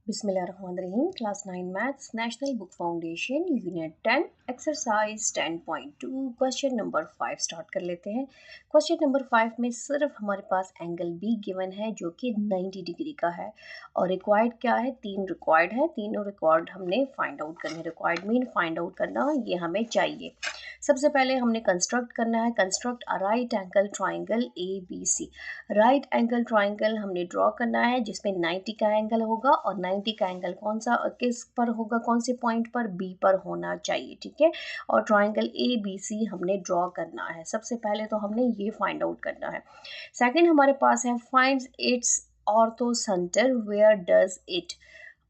Bismillahirrahmanirrahim. Class 9 Maths, National Book Foundation, Unit 10, Exercise 10.2, Question number 5 start कर लेते हैं। Question number 5 में सिर्फ हमारे पास एंगल बी गिवन है जो कि 90 डिग्री का है और रिक्वायर्ड क्या है, 3 रिक्वायर्ड है। तीनों रिक्वायर्ड हमने फाइंड आउट करने, रिक्वायर्ड मीन फाइंड आउट करना, ये हमें चाहिए। सबसे पहले हमने कंस्ट्रक्ट करना है, construct a right angle triangle ABC। Right angle triangle हमने ड्रॉ करना है जिसमें 90 का एंगल होगा और 90 का एंगल कौन सा, किस पर होगा, कौन से पॉइंट पर, बी पर होना चाहिए, ठीक है। और ट्राइंगल ABC हमने ड्रॉ करना है। सबसे पहले तो हमने ये फाइंड आउट करना है। सेकंड हमारे पास है find its ortho centre, where does it.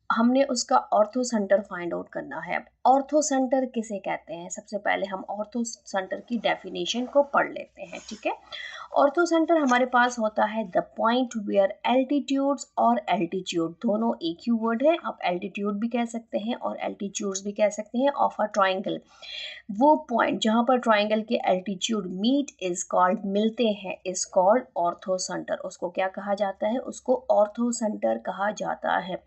हमने उसका ऑर्थो सेंटर फाइंड आउट करना है। अब ऑर्थो सेंटर किसे कहते हैं, सबसे पहले हम ऑर्थो सेंटर की डेफिनेशन को पढ़ लेते हैं, ठीक है। ऑर्थो सेंटर हमारे पास होता है द पॉइंट वेयर एल्टीट्यूड्स और एल्टीट्यूड दोनों एक ही वर्ड है। आप एल्टीट्यूड भी कह सकते हैं और एल्टीट्यूड्स भी कह सकते हैं ऑफ अ ट्राइंगल। वो पॉइंट जहाँ पर ट्राइंगल के एल्टीट्यूड मीट इज कॉल्ड, मिलते हैं, इज कॉल्ड ऑर्थो सेंटर। उसको क्या कहा जाता है, उसको ऑर्थो सेंटर कहा जाता है।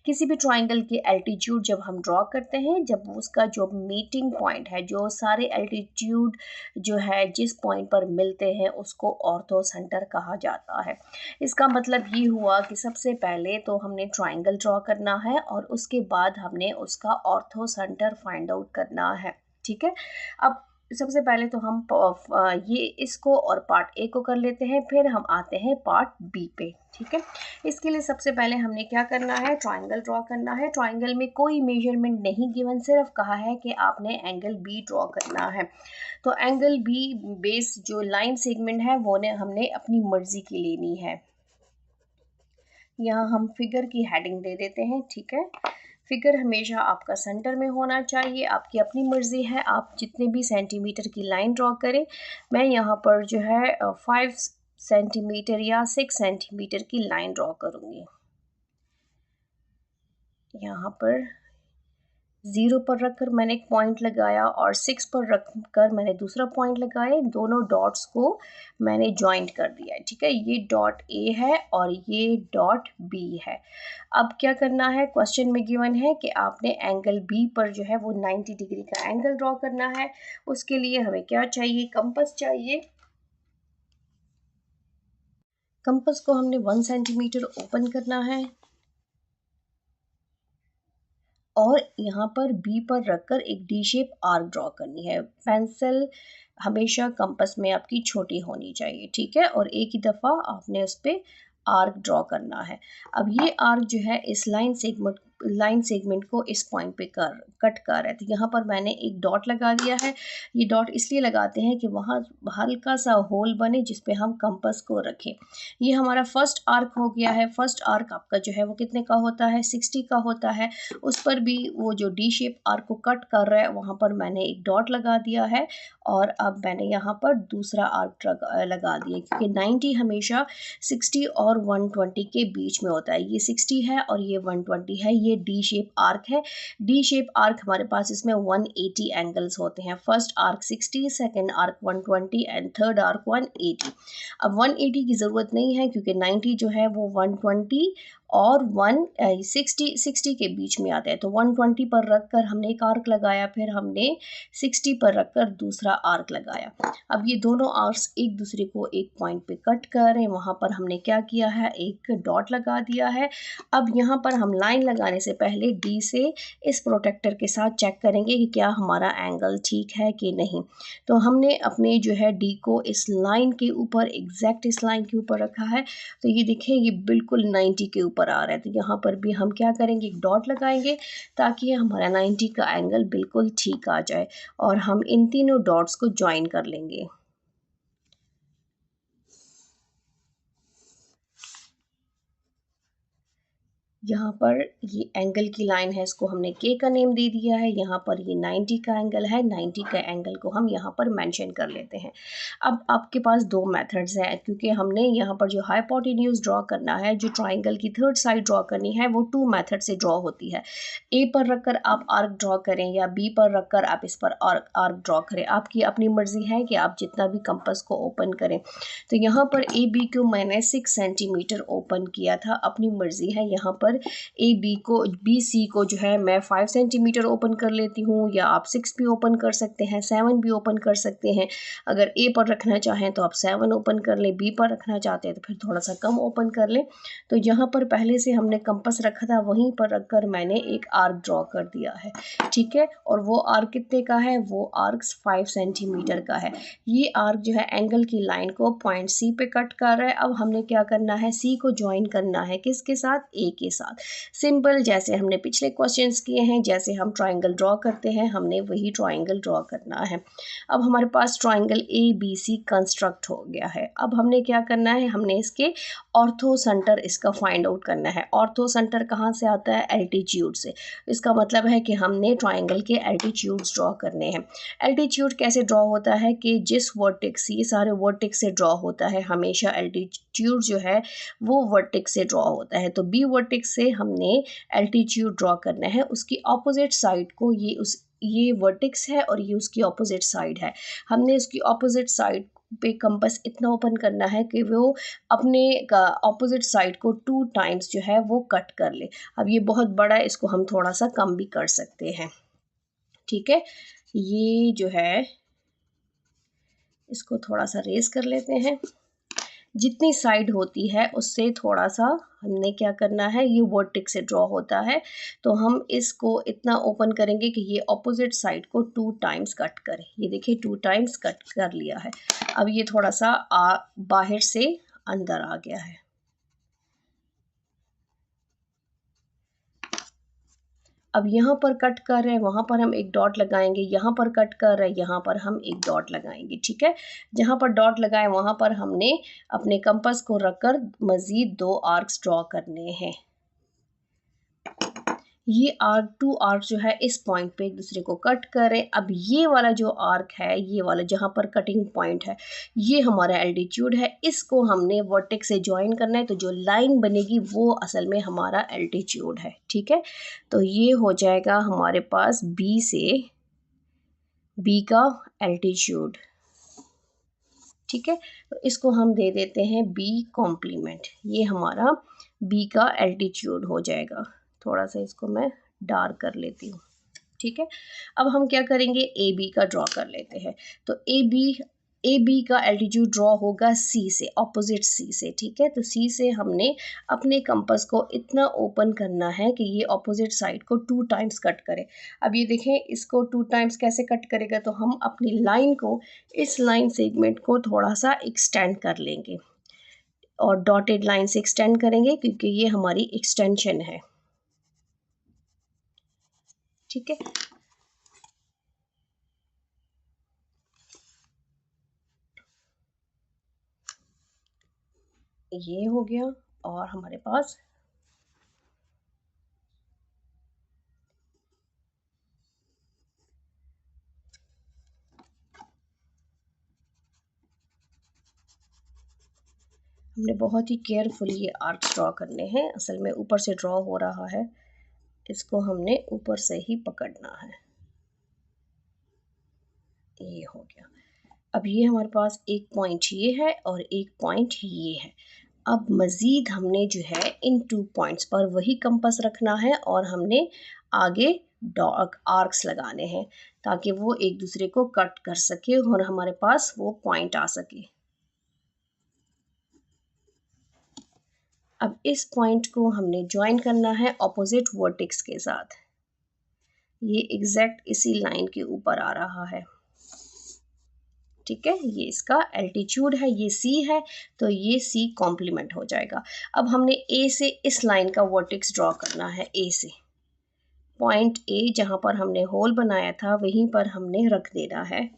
किसी भी ट्राइंगल के एल्टीट्यूड जब हम ड्रॉ करते हैं, जब उसका जो मीटिंग पॉइंट है, जो सारे एल्टीट्यूड जो है जिस पॉइंट पर मिलते हैं, उसको ऑर्थो सेंटर कहा जाता है। इसका मतलब ये हुआ कि सबसे पहले तो हमने ट्राइंगल ड्रॉ करना है और उसके बाद हमने उसका ऑर्थो सेंटर फाइंड आउट करना है, ठीक है। अब सबसे पहले तो हम ये इसको और पार्ट ए को कर लेते हैं, फिर हम आते हैं पार्ट बी पे, ठीक है। इसके लिए सबसे पहले हमने क्या करना है, ट्राइंगल ड्रॉ करना है। ट्राइंगल में कोई मेजरमेंट नहीं गिवन, सिर्फ कहा है कि आपने एंगल बी ड्रॉ करना है। तो एंगल बी बेस जो लाइन सेगमेंट है वो ने हमने अपनी मर्जी की लेनी है। यहाँ हम फिगर की हेडिंग दे देते हैं, ठीक है। फिगर हमेशा आपका सेंटर में होना चाहिए, आपकी अपनी मर्जी है, आप जितने भी सेंटीमीटर की लाइन ड्रॉ करें। मैं यहाँ पर जो है 5 सेंटीमीटर या 6 सेंटीमीटर की लाइन ड्रॉ करूँगी। यहाँ पर 0 पर रखकर मैंने एक पॉइंट लगाया और 6 पर रखकर मैंने दूसरा पॉइंट लगाया। दोनों डॉट्स को मैंने जॉइंट कर दिया है, ठीक है। ये डॉट ए है और ये डॉट बी है। अब क्या करना है, क्वेश्चन में गिवन है कि आपने एंगल बी पर जो है वो 90 डिग्री का एंगल ड्रॉ करना है। उसके लिए हमें क्या चाहिए, कंपास चाहिए। कंपास को हमने 1 सेंटीमीटर ओपन करना है और यहाँ पर बी पर रखकर एक डी शेप आर्क ड्रॉ करनी है। पेंसिल हमेशा कंपास में आपकी छोटी होनी चाहिए, ठीक है। और एक ही दफ़ा आपने उस पर आर्क ड्रॉ करना है। अब ये आर्क जो है इस लाइन सेगमेंट को इस पॉइंट पे कट कर रहा है। तो यहाँ पर मैंने एक डॉट लगा दिया है। ये डॉट इसलिए लगाते हैं कि वहाँ हल्का सा होल बने जिस पे हम कंपास को रखें। ये हमारा फर्स्ट आर्क हो गया है। फर्स्ट आर्क आपका जो है वो कितने का होता है, 60 का होता है। उस पर भी वो जो डी शेप आर्क को कट कर रहा है वहाँ पर मैंने एक डॉट लगा दिया है और अब मैंने यहाँ पर दूसरा आर्क लगा दिया, क्योंकि 90 हमेशा 60 और 120 के बीच में होता है। ये 60 है और ये 120 है। ये डी शेप आर्क है। डी शेप आर्क हमारे पास इसमें 180 एंगल्स होते हैं। First arc 60, second arc 120 and third arc 180। अब 180 की ज़रूरत नहीं है क्योंकि 90 जो है वो 120 और 160 के बीच में आता है। तो 120 पर रखकर हमने एक आर्क लगाया, फिर हमने 60 पर रखकर दूसरा आर्क लगाया। अब ये दोनों आर्क्स एक दूसरे को एक पॉइंट पे कट कर रहे हैं। वहाँ पर हमने क्या किया है, एक डॉट लगा दिया है। अब यहाँ पर हम लाइन लगाने से पहले डी से इस प्रोटेक्टर के साथ चेक करेंगे कि क्या हमारा एंगल ठीक है कि नहीं। तो हमने अपने जो है डी को इस लाइन के ऊपर, एग्जैक्ट इस लाइन के ऊपर रखा है। तो ये देखें, ये बिल्कुल 90 के ऊपर आ रहा है। तो यहाँ पर भी हम क्या करेंगे, एक डॉट लगाएंगे ताकि हमारा 90 का एंगल बिल्कुल ठीक आ जाए और हम इन तीनों डॉट्स को ज्वाइन कर लेंगे। यहाँ पर ये एंगल की लाइन है, इसको हमने के का नेम दे दिया है। यहाँ पर ये 90 का एंगल है, 90 का एंगल को हम यहाँ पर मेंशन कर लेते हैं। अब आपके पास दो मेथड्स हैं, क्योंकि हमने यहाँ पर जो हाइपोटेन्यूज ड्रॉ करना है, जो ट्राइंगल की थर्ड साइड ड्रॉ करनी है, वो 2 मेथड से ड्रॉ होती है। ए पर रखकर आप आर्क ड्रॉ करें या बी पर रखकर आप इस पर आर्क ड्रॉ करें। आपकी अपनी मर्जी है कि आप जितना भी कंपास को ओपन करें। तो यहाँ पर ए बी को मैंने 6 सेंटीमीटर ओपन किया था, अपनी मर्जी है। यहाँ पर पर बी सी को जो है मैं 5 सेंटीमीटर ओपन कर लेती हूँ, या आप 6 भी ओपन कर सकते हैं, 7 भी ओपन कर सकते हैं। अगर ए पर रखना चाहें तो आप 7 ओपन कर लें, बी पर रखना चाहते हैं तो फिर थोड़ा सा कम ओपन कर लें। तो जहाँ पर पहले से हमने कंपास रखा था वहीं पर रखकर मैंने एक आर्क ड्रॉ कर दिया है, ठीक है। और वो आर्क कितने का है, वो आर्क 5 सेंटीमीटर का है। ये आर्क जो है एंगल की लाइन को पॉइंट सी पे कट कर रहा है। अब हमने क्या करना है, सी को ज्वाइन करना है किसके साथ, ए के साथ। सिंपल, जैसे हमने पिछले क्वेश्चंस किए हैं, जैसे हम ट्राइंगल ड्रॉ करते हैं, हमने वही ट्राइंगल ड्रॉ करना है। अब हमारे पास triangle A B C construct हो गया है। अब हमने क्या करना है, हमने इसके ऑर्थो सेंटर इसका फाइंड आउट करना है। ऑर्थो सेंटर कहाँ से आता है, एल्टीट्यूड से। इसका मतलब है कि हमने ट्राइंगल के एल्टीट्यूड्स ड्रॉ करने हैं। एल्टीट्यूड कैसे ड्रॉ होता है कि जिस वर्टेक्स, ये सारे वर्टेक्स से ड्रॉ होता है हमेशा। एल्टीट्यूड जो है वो वर्टेक्स से ड्रॉ होता है। तो बी वर्टेक्स से हमने एल्टीट्यूड ड्रॉ करना है, उसकी ऑपोजिट साइड को, ये वर्टेक्स है और ये उसकी ऑपोजिट साइड है। हमने उसकी ऑपोजिट साइड पे कंपास इतना ओपन करना है कि वो अपने ऑपोजिट साइड को 2 टाइम्स जो है वो कट कर ले। अब ये बहुत बड़ा है, इसको हम थोड़ा सा कम भी कर सकते हैं, ठीक है। ये जो है इसको थोड़ा सा रेस कर लेते हैं। जितनी साइड होती है उससे थोड़ा सा हमने क्या करना है, ये वर्टेक्स से ड्रॉ होता है, तो हम इसको इतना ओपन करेंगे कि ये ऑपोजिट साइड को 2 टाइम्स कट करे। ये देखिए 2 टाइम्स कट कर लिया है। अब ये थोड़ा सा बाहर से अंदर आ गया है। अब यहाँ पर कट कर रहे हैं, वहाँ पर हम एक डॉट लगाएंगे, यहाँ पर कट कर रहे हैं, यहाँ पर हम एक डॉट लगाएंगे, ठीक है। जहाँ पर डॉट लगाए वहाँ पर हमने अपने कंपास को रखकर मज़ीद 2 आर्क्स ड्रॉ करने हैं। ये आर्क 2 आर्क जो है इस पॉइंट पे एक दूसरे को कट करें। अब ये वाला जो आर्क है, ये वाला जहाँ पर कटिंग पॉइंट है, ये हमारा एल्टीट्यूड है। इसको हमने वर्टेक्स से ज्वाइन करना है, तो जो लाइन बनेगी वो असल में हमारा एल्टीट्यूड है, ठीक है। तो ये हो जाएगा हमारे पास बी से बी का एल्टीट्यूड, ठीक है। तो इसको हम दे देते हैं बी कॉम्प्लीमेंट। ये हमारा बी का एल्टीट्यूड हो जाएगा। थोड़ा सा इसको मैं डार्क कर लेती हूँ, ठीक है। अब हम क्या करेंगे, ए बी का ड्रॉ कर लेते हैं। तो ए बी का एल्टीट्यूड ड्रॉ होगा सी से, ऑपोजिट सी से, ठीक है। तो सी से हमने अपने कंपास को इतना ओपन करना है कि ये ऑपोजिट साइड को 2 टाइम्स कट करे। अब ये देखें, इसको 2 टाइम्स कैसे कट करेगा, तो हम अपनी लाइन को, इस लाइन सेगमेंट को थोड़ा सा एक्सटेंड कर लेंगे और डॉटेड लाइन से एक्सटेंड करेंगे क्योंकि ये हमारी एक्सटेंशन है, ठीक है। ये हो गया और हमारे पास हमने बहुत ही केयरफुली ये आर्क्स ड्रॉ करने हैं। असल में ऊपर से ड्रॉ हो रहा है, इसको हमने ऊपर से ही पकड़ना है। ये हो गया। अब ये हमारे पास एक पॉइंट ये है और एक पॉइंट ये है। अब मज़ीद हमने जो है इन 2 पॉइंट्स पर वही कंपास रखना है और हमने आगे आर्क्स लगाने हैं ताकि वो एक दूसरे को कट कर सके और हमारे पास वो पॉइंट आ सके। अब इस पॉइंट को हमने ज्वाइन करना है ऑपोजिट वर्टेक्स के साथ। ये एग्जैक्ट इसी लाइन के ऊपर आ रहा है, ठीक है। ये इसका एल्टीट्यूड है, ये सी है, तो ये सी कॉम्प्लीमेंट हो जाएगा। अब हमने ए से इस लाइन का वर्टेक्स ड्रॉ करना है। ए से पॉइंट ए जहाँ पर हमने होल बनाया था वहीं पर हमने रख देना है।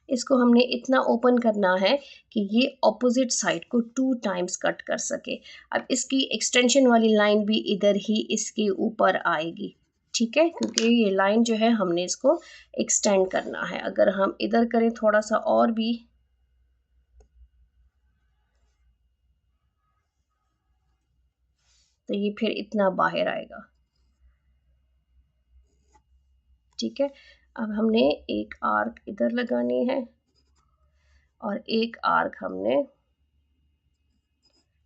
इसको हमने इतना ओपन करना है कि ये ऑपोजिट साइड को 2 टाइम्स कट कर सके। अब इसकी एक्सटेंशन वाली लाइन भी इधर ही इसके ऊपर आएगी, ठीक है, क्योंकि ये लाइन जो है हमने इसको एक्सटेंड करना है। अगर हम इधर करें थोड़ा सा और भी, तो ये फिर इतना बाहर आएगा, ठीक है। अब हमने एक आर्क इधर लगानी है और एक आर्क हमने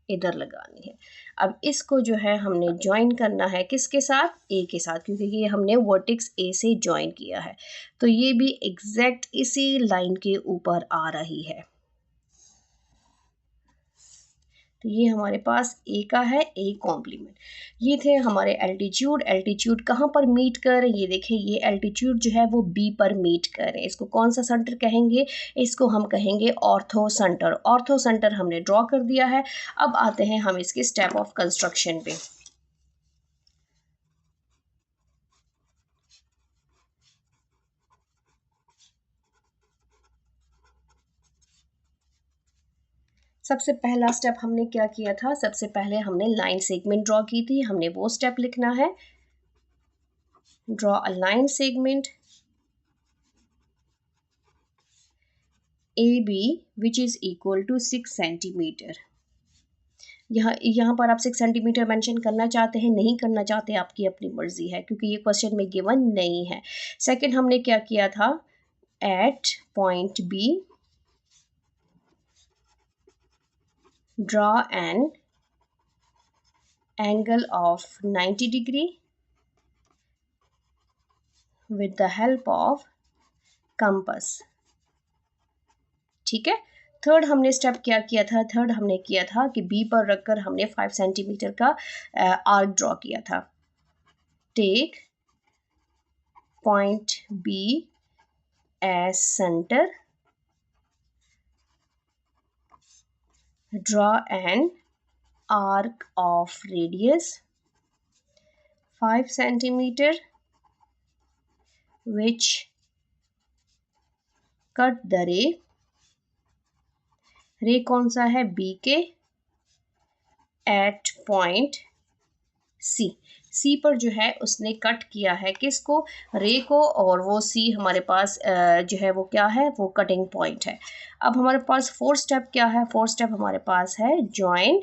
इधर लगानी है। अब इसको जो है हमने ज्वाइन करना है किसके साथ, ए के साथ, क्योंकि ये हमने वर्टेक्स ए से ज्वाइन किया है। तो ये भी एग्जैक्ट इसी लाइन के ऊपर आ रही है। तो ये हमारे पास ए का है, ए कॉम्प्लीमेंट। ये थे हमारे एल्टीट्यूड। एल्टीट्यूड कहाँ पर मीट कर रहे हैं, ये देखें, ये एल्टीट्यूड जो है वो बी पर मीट कर रहे हैं। इसको कौन सा सेंटर कहेंगे, इसको हम कहेंगे ऑर्थो सेंटर। ऑर्थो सेंटर हमने ड्रॉ कर दिया है। अब आते हैं हम इसके स्टेप ऑफ कंस्ट्रक्शन पे। सबसे पहला स्टेप हमने क्या किया था, सबसे पहले हमने लाइन सेगमेंट ड्रॉ की थी, हमने वो स्टेप लिखना है। Draw a line segment AB which is equal to 6 centimetre. यहाँ पर आप 6 सेंटीमीटर मेंशन करना चाहते हैं, नहीं करना चाहते, आपकी अपनी मर्जी है, क्योंकि ये क्वेश्चन में गिवन नहीं है। सेकंड हमने क्या किया था, at point B draw an angle of 90 degree with the help of compass. ठीक है। थर्ड हमने स्टेप क्या किया था, थर्ड हमने किया था कि बी पर रखकर हमने 5 सेंटीमीटर का आर्क ड्रॉ किया था। Take point B as centre, draw an arc of radius 5 centimetre which cut the ray। रे कौन सा है, बी के, एट पॉइंट सी। सी पर जो है उसने कट किया है किसको, रे को, और वो सी हमारे पास जो है वो क्या है, वो कटिंग पॉइंट है। अब हमारे पास फोर्थ स्टेप क्या है, फोर्थ स्टेप हमारे पास है ज्वाइन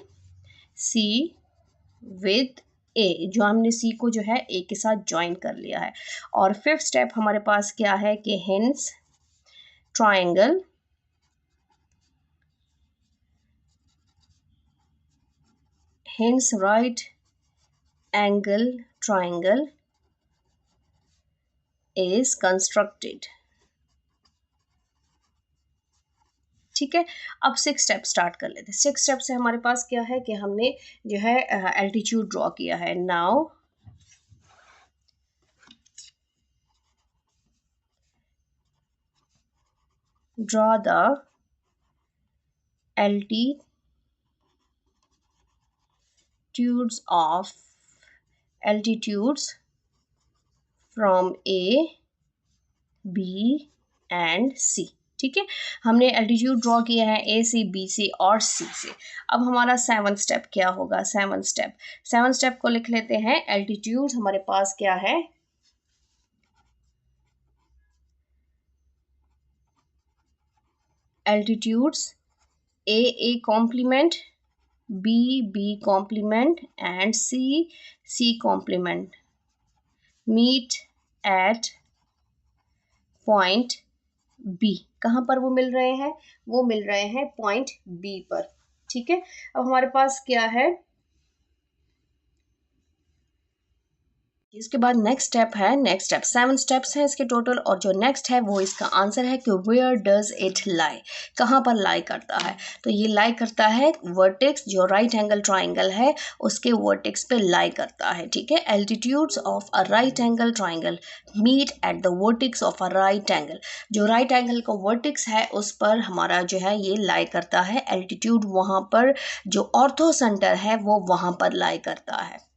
सी विद ए। जो हमने सी को जो है ए के साथ ज्वाइन कर लिया है। और फिफ्थ स्टेप हमारे पास क्या है कि hence triangle hence right angle triangle is constructed। ठीक है। अब 6 स्टेप स्टार्ट कर लेते हैं। 6 स्टेप से हमारे पास क्या है कि हमने जो है एल्टीट्यूड ड्रॉ किया है। Now draw the altitudes from A, B and C। ठीक है, हमने एल्टीट्यूड ड्रॉ किया है ए से, बी से और सी से। अब हमारा 7th स्टेप क्या होगा, 7th स्टेप को लिख लेते हैं। एल्टीट्यूड हमारे पास क्या है, altitudes A complement, B complement and C complement meet at point B. कहाँ पर वो मिल रहे हैं, वो मिल रहे हैं पॉइंट बी पर। ठीक है। अब हमारे पास क्या है, इसके बाद नेक्स्ट स्टेप है, नेक्स्ट स्टेप 7 स्टेप्स हैं इसके टोटल, और जो नेक्स्ट है वो इसका आंसर है कि वेयर डज इट लाई, कहाँ पर लाई करता है। तो ये लाई करता है वर्टेक्स, जो राइट एंगल ट्राइंगल है उसके वर्टेक्स पे लाई करता है। ठीक है। Altitudes of a right angle triangle meet at the vertex of a right angle. जो राइट एंगल का वर्टेक्स है उस पर हमारा जो है ये लाई करता है। एल्टीट्यूड वहाँ पर, जो ऑर्थो सेंटर है वो वहाँ पर लाई करता है।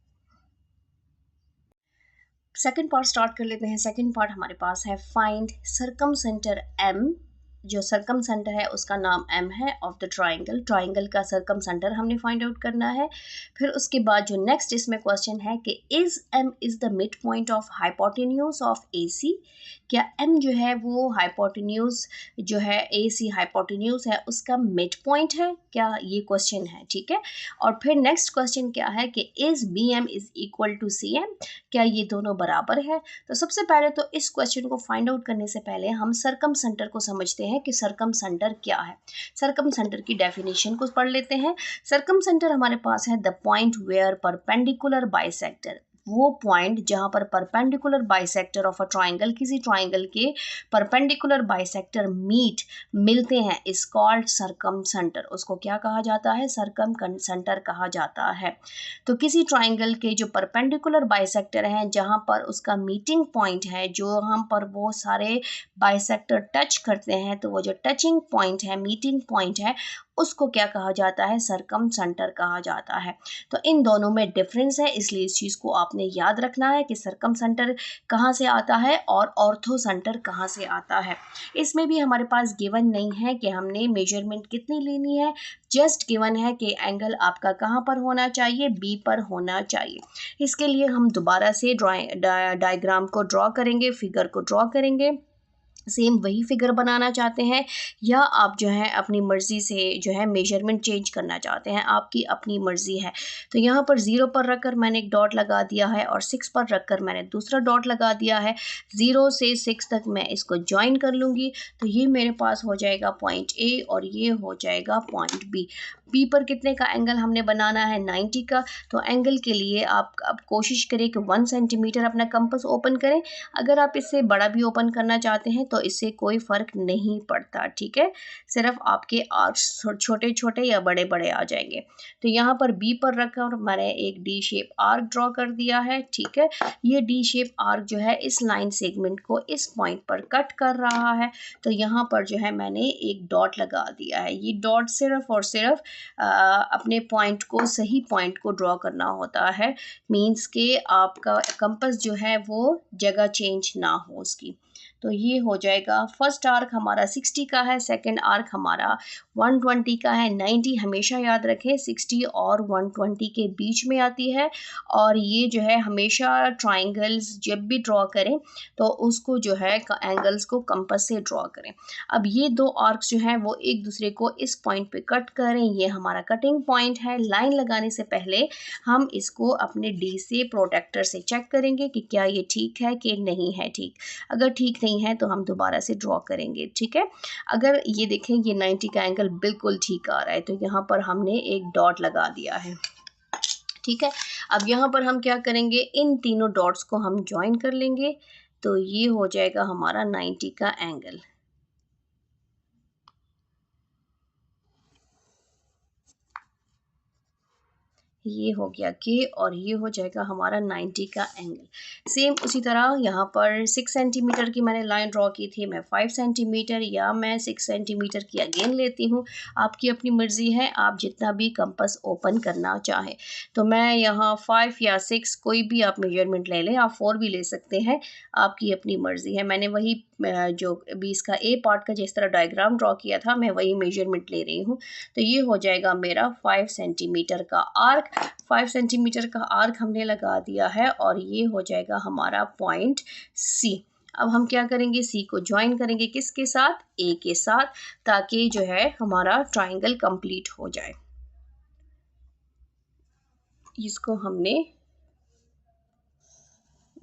सेकंड पार्ट स्टार्ट कर लेते हैं। सेकंड पार्ट हमारे पास है फाइंड सरकम सेंटर एम। जो सरकम सेंटर है उसका नाम एम है, ऑफ द ट्राइंगल। ट्राइंगल का सरकम सेंटर हमने फाइंड आउट करना है। फिर उसके बाद जो नेक्स्ट इसमें क्वेश्चन है कि is M is the mid point of hypotenuse of A C. क्या एम जो है वो हाइपोटेन्यूज जो है ए सी हाइपोटेन्यूज है उसका मिड पॉइंट है क्या, ये क्वेश्चन है। ठीक है। और फिर नेक्स्ट क्वेश्चन क्या है कि is B M is equal to C M, क्या ये दोनों बराबर है। तो सबसे पहले तो इस क्वेश्चन को फाइंड आउट करने से पहले हम सरकम सेंटर को समझते हैं हैं कि सर्कम सेंटर क्या है। सर्कम सेंटर की डेफिनेशन को पढ़ लेते हैं। सर्कम सेंटर हमारे पास है the point where perpendicular bisector, वो पॉइंट जहां पर perpendicular bisector of a triangle, किसी ट्राइंगल के परपेंडिकुलर बाइसेक्टर मिलते हैं, इज कॉल्ड सर्कम सेंटर। उसको क्या कहा जाता है? सर्कम सेंटर कहा जाता है। तो किसी ट्राइंगल के जो परपेंडिकुलर बाइसेक्टर हैं, जहां पर उसका मीटिंग पॉइंट है, जो हम पर वो सारे बाइसेक्टर टच करते हैं, तो वो जो टचिंग पॉइंट है, मीटिंग पॉइंट है, उसको क्या कहा जाता है? सर्कम सेंटर कहा जाता है। तो इन दोनों में डिफरेंस है, इसलिए इस चीज़ को आपने याद रखना है कि सर्कम सेंटर कहाँ से आता है और ऑर्थो सेंटर कहाँ से आता है। इसमें भी हमारे पास गिवन नहीं है कि हमने मेजरमेंट कितनी लेनी है, जस्ट गिवन है कि एंगल आपका कहाँ पर होना चाहिए? बी पर होना चाहिए। इसके लिए हम दोबारा से डायग्राम को ड्रॉ करेंगे, फिगर को ड्रॉ करेंगे। सेम वही फिगर बनाना चाहते हैं या आप जो है अपनी मर्ज़ी से जो है मेजरमेंट चेंज करना चाहते हैं, आपकी अपनी मर्ज़ी है। तो यहाँ पर 0 पर रखकर मैंने एक डॉट लगा दिया है और 6 पर रखकर मैंने दूसरा डॉट लगा दिया है। 0 से 6 तक मैं इसको ज्वाइन कर लूँगी, तो ये मेरे पास हो जाएगा पॉइंट ए और ये हो जाएगा पॉइंट बी। बी पर कितने का एंगल हमने बनाना है? 90 का। तो एंगल के लिए आप अब कोशिश करें कि 1 सेंटीमीटर अपना कंपास ओपन करें। अगर आप इससे बड़ा भी ओपन करना चाहते हैं तो इससे कोई फ़र्क नहीं पड़ता, ठीक है। सिर्फ आपके आर्क्स छोटे छोटे या बड़े बड़े आ जाएंगे। तो यहाँ पर बी पर रखकर मैंने एक डी शेप आर्क ड्रॉ कर दिया है, ठीक है। ये डी शेप आर्क जो है इस लाइन सेगमेंट को इस पॉइंट पर कट कर रहा है। तो यहाँ पर जो है मैंने एक डॉट लगा दिया है। ये डॉट सिर्फ और सिर्फ अपने पॉइंट को, सही पॉइंट को ड्रॉ करना होता है। मीन्स के आपका कंपास जो है वो जगह चेंज ना हो उसकी। तो ये हो जाएगा, फर्स्ट आर्क हमारा 60 का है, सेकंड आर्क हमारा 120 का है। 90 हमेशा याद रखें 60 और 120 के बीच में आती है। और ये जो है हमेशा ट्राइंगल्स जब भी ड्रॉ करें तो उसको जो है एंगल्स को कंपास से ड्रॉ करें। अब ये दो आर्क्स जो हैं वो एक दूसरे को इस पॉइंट पे कट करें, ये हमारा कटिंग पॉइंट है। लाइन लगाने से पहले हम इसको अपने डी से प्रोटेक्टर से चेक करेंगे कि क्या ये ठीक है कि नहीं है ठीक। अगर ठीक नहीं है तो हम दोबारा से ड्रॉ करेंगे, ठीक है। अगर ये देखें ये 90 का एंगल बिल्कुल ठीक आ रहा है, तो यहाँ पर हमने एक डॉट लगा दिया है, ठीक है। अब यहाँ पर हम क्या करेंगे, इन तीनों डॉट्स को हम ज्वाइन कर लेंगे, तो ये हो जाएगा हमारा 90 का एंगल। ये हो गया के और ये हो जाएगा हमारा 90 का एंगल। सेम उसी तरह यहाँ पर 6 सेंटीमीटर की मैंने लाइन ड्रॉ की थी, मैं 5 सेंटीमीटर या मैं 6 सेंटीमीटर की अगेन लेती हूँ। आपकी अपनी मर्ज़ी है, आप जितना भी कंपास ओपन करना चाहें। तो मैं यहाँ 5 या 6 कोई भी आप मेजरमेंट ले लें, आप 4 भी ले सकते हैं, आपकी अपनी मर्ज़ी है। मैंने वही जो 20 का ए पार्ट का जिस तरह डायग्राम ड्रॉ किया था, मैं वही मेजरमेंट ले रही हूँ। तो ये हो जाएगा मेरा 5 सेंटीमीटर का आर्क। 5 सेंटीमीटर का आर्क हमने लगा दिया है और ये हो जाएगा हमारा पॉइंट सी। अब हम क्या करेंगे, सी को ज्वाइन करेंगे किसके साथ? ए के साथ, ताकि जो है हमारा ट्राइंगल कंप्लीट हो जाए। इसको हमने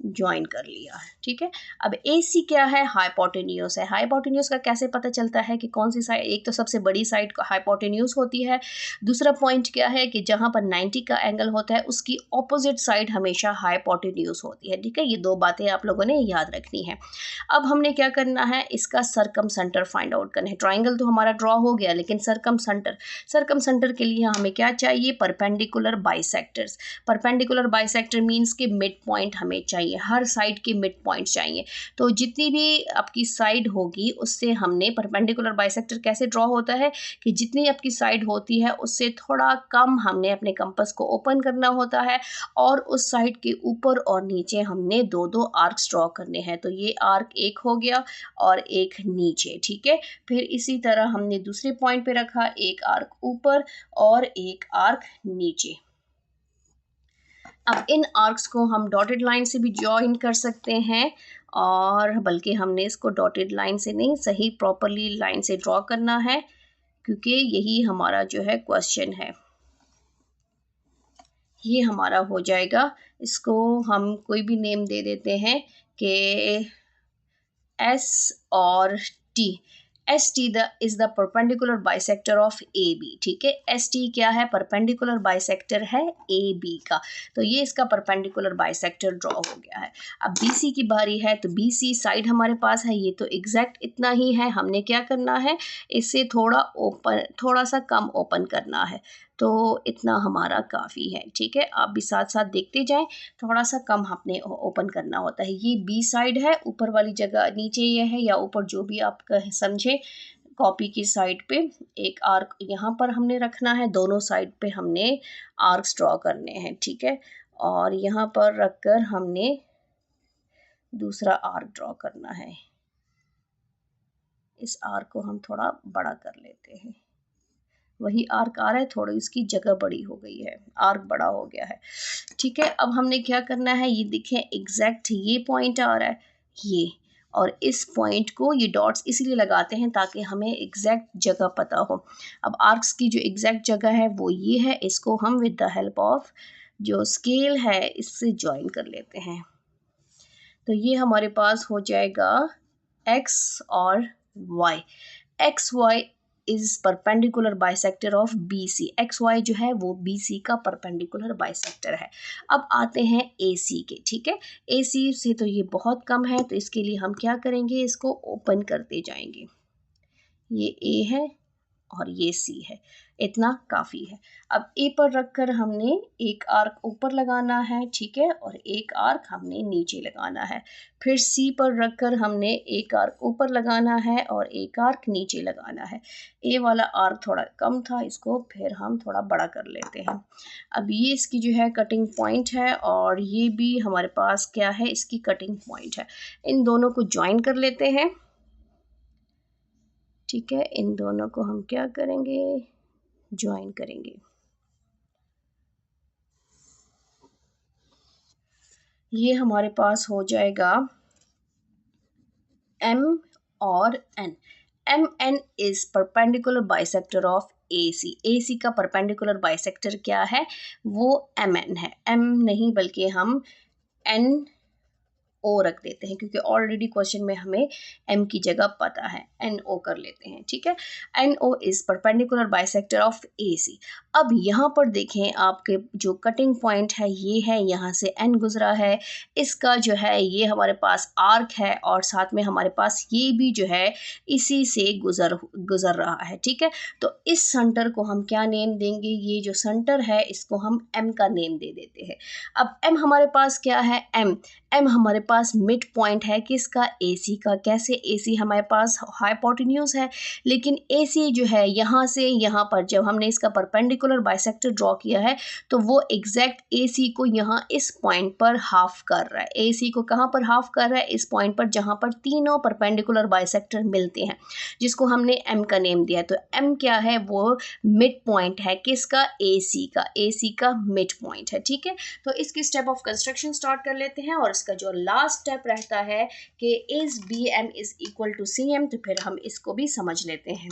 ज्वाइन कर लिया है, ठीक है। अब ए सी क्या है? हाइपोटेन्यूज है। हाइपोटेन्यूज का कैसे पता चलता है कि कौन सी साइड? एक तो सबसे बड़ी साइड हाइपोटेन्यूज होती है। दूसरा पॉइंट क्या है कि जहां पर 90 का एंगल होता है उसकी ऑपोजिट साइड हमेशा हाइपोटेन्यूज होती है, ठीक है। ये दो बातें आप लोगों ने याद रखनी है। अब हमने क्या करना है, इसका सरकम सेंटर फाइंड आउट करना है। ट्राइंगल तो हमारा ड्रॉ हो गया, लेकिन सरकम सेंटर के लिए हमें क्या चाहिए? Perpendicular bisectors. Perpendicular bisector means के मिड पॉइंट हमें चाहिए, हर साइड के मिड पॉइंट चाहिए। तो जितनी भी आपकी साइड होगी उससे हमने, परपेंडिकुलर बाइसेक्टर कैसे ड्रॉ होता है कि जितनी आपकी साइड होती है उससे थोड़ा कम हमने अपने कंपास को ओपन करना होता है और उस साइड के ऊपर और नीचे हमने दो दो आर्क्स ड्रॉ करने हैं। तो ये आर्क एक हो गया और एक नीचे, ठीक है। फिर इसी तरह हमने दूसरे पॉइंट पे रखा, एक आर्क ऊपर और एक आर्क नीचे। अब इन आर्क्स को हम डॉटेड लाइन से भी ज्वाइन कर सकते हैं, और बल्कि हमने इसको डॉटेड लाइन से नहीं, सही प्रॉपरली लाइन से ड्रॉ करना है, क्योंकि यही हमारा जो है क्वेश्चन है। ये हमारा हो जाएगा, इसको हम कोई भी नेम दे देते हैं कि एस और T. S T is the perpendicular bisector of A B, ठीक है। एस टी क्या है, परपेंडिकुलर बाइसेक्टर है ए बी का, तो ये इसका परपेंडिकुलर बाइसेक्टर ड्रॉ हो गया है। अब बी सी की बारी है, तो बी सी साइड हमारे पास है, ये तो एग्जैक्ट इतना ही है, हमने क्या करना है, इससे थोड़ा सा कम ओपन करना है, तो इतना हमारा काफ़ी है, ठीक है। आप भी साथ साथ देखते जाएं, थोड़ा सा कम हमने ओपन करना होता है। ये बी साइड है, ऊपर वाली जगह नीचे ये है, या ऊपर जो भी आप समझे। कॉपी की साइड पे एक आर्क यहाँ पर हमने रखना है, दोनों साइड पे हमने आर्क्स ड्रॉ करने हैं, ठीक है। और यहाँ पर रखकर हमने दूसरा आर्क ड्रॉ करना है। इस आर्क को हम थोड़ा बड़ा कर लेते हैं, वही आर्क आ रहा है, थोड़ी उसकी जगह बड़ी हो गई है, आर्क बड़ा हो गया है, ठीक है। अब हमने क्या करना है, ये देखें एग्जैक्ट ये पॉइंट आ रहा है, ये, और इस पॉइंट को ये डॉट्स इसीलिए लगाते हैं ताकि हमें एग्जैक्ट जगह पता हो। अब आर्क्स की जो एग्जैक्ट जगह है वो ये है, इसको हम विद द हेल्प ऑफ जो स्केल है इससे ज्वाइन कर लेते हैं, तो ये हमारे पास हो जाएगा x और y। X Y is perpendicular bisector of B C, X Y जो है वो बी सी का परपेंडिकुलर बाइसेक्टर है। अब आते हैं ए सी के, ठीक है। ए सी से तो ये बहुत कम है, तो इसके लिए हम क्या करेंगे, इसको ओपन करते जाएंगे। ये ए है और ये सी है, इतना काफ़ी है। अब ए पर रखकर हमने एक आर्क ऊपर लगाना है, ठीक है, और एक आर्क हमने नीचे लगाना है। फिर सी पर रखकर हमने एक आर्क ऊपर लगाना है और एक आर्क नीचे लगाना है। ए वाला आर्क थोड़ा कम था, इसको फिर हम थोड़ा बड़ा कर लेते हैं। अब ये इसकी जो है कटिंग पॉइंट है, और ये भी हमारे पास क्या है, इसकी कटिंग पॉइंट है। इन दोनों को ज्वाइन कर लेते हैं, ठीक है। इन दोनों को हम क्या करेंगे, ज्वाइन करेंगे। ये हमारे पास हो जाएगा M और N। M N is perpendicular bisector of A C. A C का परपेंडिकुलर बाइसेक्टर क्या है, वो एम एन है। एम नहीं बल्कि हम एन ओ रख देते हैं, क्योंकि ऑलरेडी क्वेश्चन में हमें एम की जगह पता है, एन ओ कर लेते हैं, ठीक है। N O is perpendicular bisector of A C. अब यहाँ पर देखें, आपके जो कटिंग पॉइंट है ये है, यहाँ से एन गुजरा है, इसका जो है ये हमारे पास आर्क है, और साथ में हमारे पास ये भी जो है इसी से गुजर रहा है, ठीक है। तो इस सेंटर को हम क्या नेम देंगे, ये जो सेंटर है इसको हम एम का नेम दे देते हैं। अब एम हमारे पास क्या है, एम हमारे पास मिड पॉइंट है किसका, एसी का। कैसे, एसी हमारे पास हाइपोटेन्यूज है, लेकिन एसी जो है यहाँ से यहाँ पर जब हमने इसका परपेंडिकुलर बाइसेक्टर ड्रॉ किया है, तो वो एग्जैक्ट एसी को यहाँ इस पॉइंट पर हाफ कर रहा है। एसी को कहाँ पर हाफ कर रहा है, इस पॉइंट पर जहाँ पर तीनों परपेंडिकुलर बाइसेक्टर मिलते हैं, जिसको हमने एम का नेम दिया है। तो एम क्या है, वो मिड पॉइंट है किसका, एसी का। एसी का मिड पॉइंट है, ठीक है। तो इसकी स्टेप ऑफ कंस्ट्रक्शन स्टार्ट कर लेते हैं, और इसका जो लास्ट स्टेप रहता है कि is B M is equal to C M, तो फिर हम इसको भी समझ लेते हैं।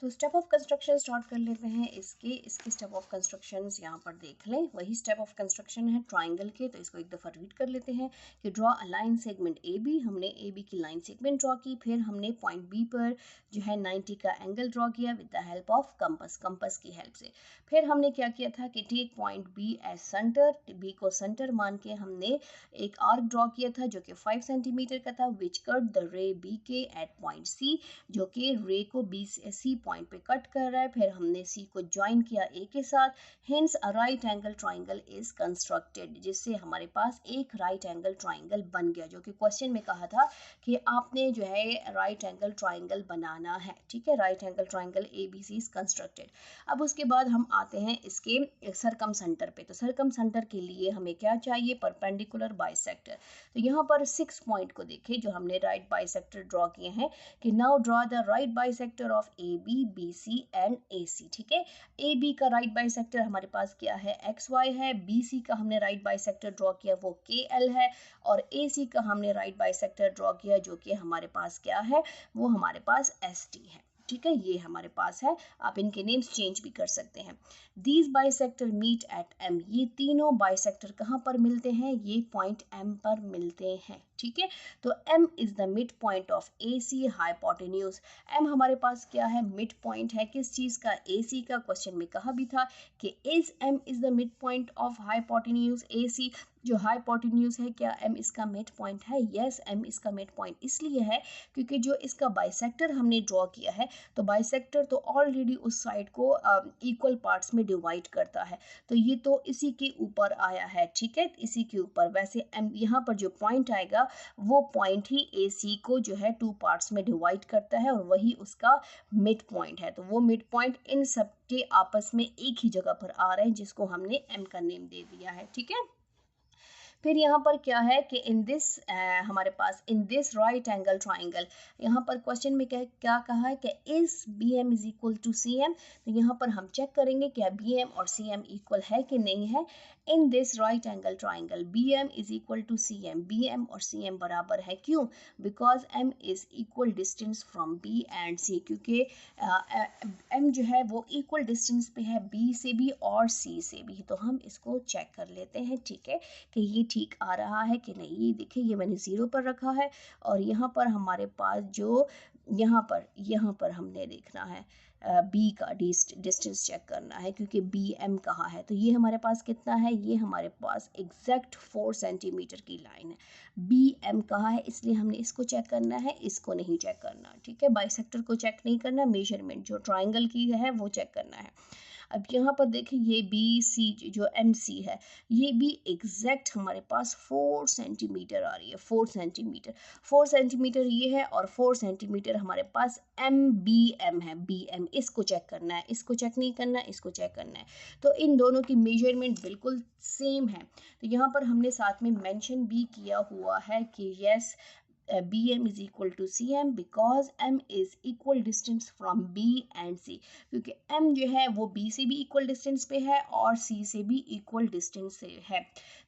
तो स्टेप ऑफ कंस्ट्रक्शन स्टार्ट कर लेते हैं। इसके स्टेप ऑफ कंस्ट्रक्शन यहाँ पर देख लें, वही स्टेप ऑफ कंस्ट्रक्शन है ट्राइंगल के, तो इसको एक दफ़ा रीड कर लेते हैं कि draw a line segment A B. हमने ए बी की लाइन सेगमेंट ड्रॉ की, फिर हमने पॉइंट बी पर जो है 90 का एंगल ड्रॉ किया with the help of compass की हेल्प से। फिर हमने क्या किया था कि take point B as centre, B को सेंटर मान के हमने एक आर्क ड्रॉ किया था जो कि 5 सेंटीमीटर का था, which cut the ray B K at point C, जो कि रे को बी से सी पॉइंट पे कट कर रहा है। फिर हमने सी को ज्वाइन किया ए के साथ, hence a right angle triangle is constructed, जिससे हमारे पास एक राइट एंगल ट्राइंगल बन गया, जो कि क्वेश्चन में कहा था कि आपने जो है राइट एंगल ट्राइंगल बनाना है, ठीक है। Right angle triangle A B C is constructed. अब उसके बाद हम आते हैं इसके सरकम सेंटर पे। तो सरकम सेंटर के लिए हमें क्या चाहिए, परपेंडिकुलर बाइसेक्टर। तो यहाँ पर 6 पॉइंट को देखें जो हमने राइट बाइसेक्टर ड्रॉ किए हैं, कि now draw the right bisector of A B, B C and A C, ठीक है। ए बी का राइट बाइसेक्टर हमारे पास क्या है, एक्स वाई है। बी सी का हमने राइट बाइसेक्टर ड्रॉ किया, वो के एल है। और ए सी का हमने राइट बाइसेक्टर ड्रॉ किया जो कि हमारे पास क्या है, वो हमारे पास एस टी है। ठीक है, ये हमारे पास है, आप इनके नेम्स चेंज भी कर सकते हैं। These bisector meet at M, ये तीनों बाइसेक्टर कहाँ पर मिलते हैं, ये पॉइंट एम पर मिलते हैं। ठीक है, तो M is the mid point of A C hypotenuse. M हमारे पास क्या है, मिड पॉइंट है, किस चीज का, ए सी का। क्वेश्चन में कहा भी था कि is M is the mid point of hypotenuse A C, जो हाइपोटेन्यूज है, क्या एम इसका मिड पॉइंट है? यस, एम इसका मिड पॉइंट इसलिए है क्योंकि जो इसका बाइसेक्टर हमने ड्रॉ किया है, तो बाइसेक्टर तो ऑलरेडी उस साइड को इक्वल पार्ट्स में डिवाइड करता है, तो ये तो इसी के ऊपर आया है। ठीक है, इसी के ऊपर। वैसे एम यहाँ पर जो पॉइंट आएगा वो पॉइंट ही ए सी को जो है 2 पार्ट्स में डिवाइड करता है और वही उसका मिड पॉइंट है। तो वो मिड पॉइंट इन सब के आपस में एक ही जगह पर आ रहे हैं, जिसको हमने एम का नेम दे दिया है। ठीक है, फिर यहाँ पर क्या है कि इन दिस हमारे पास in this right angle triangle, यहाँ पर क्वेश्चन में क्या कहा है कि is B M is equal to C M. तो यहाँ पर हम चेक करेंगे क्या बी एम और सी एम इक्वल है कि नहीं है। In this right angle triangle B M is equal to C M, B M और सी एम बराबर है। क्यों? Because M is equal distance from B and C, क्योंकि एम जो है वो इक्वल डिस्टेंस पे है बी से भी और सी से भी। तो हम इसको चेक कर लेते हैं, ठीक है, कि ये ठीक आ रहा है कि नहीं। ये देखिए, ये मैंने 0 पर रखा है और यहाँ पर हमारे पास जो यहाँ पर हमने देखना है बी का डिस्टेंस चेक करना है, क्योंकि बी एम कहाँ है। तो ये हमारे पास कितना है, ये हमारे पास एग्जैक्ट 4 सेंटीमीटर की लाइन है। बी एम कहाँ है, इसलिए हमने इसको चेक करना है, इसको नहीं चेक करना। ठीक है, बाइसेक्टर को चेक नहीं करना, मेजरमेंट जो ट्राइंगल की है वो चेक करना है। अब यहाँ पर देखिए, ये बी सी जो एम सी है, ये भी एग्जैक्ट हमारे पास 4 सेंटीमीटर आ रही है। 4 सेंटीमीटर ये है और 4 सेंटीमीटर हमारे पास एम बी एम है। बी एम इसको चेक करना है, इसको चेक नहीं करना, इसको चेक करना है। तो इन दोनों की मेजरमेंट बिल्कुल सेम है। तो यहाँ पर हमने साथ में मेंशन भी किया हुआ है कि yes, bm is equal to cm because m is equal distance from b and c, क्योंकि m जो है वो b से भी इक्वल डिस्टेंस पे है और c से भी इक्वल डिस्टेंस से है।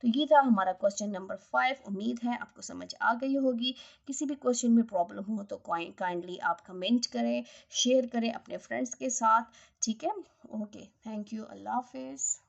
तो ये था हमारा क्वेश्चन नंबर 5। उम्मीद है आपको समझ आ गई होगी। किसी भी क्वेश्चन में प्रॉब्लम हो तो काइंडली आप कमेंट करें, शेयर करें अपने फ्रेंड्स के साथ। ठीक है, ओके, थैंक यू, अल्लाह हाफिज़।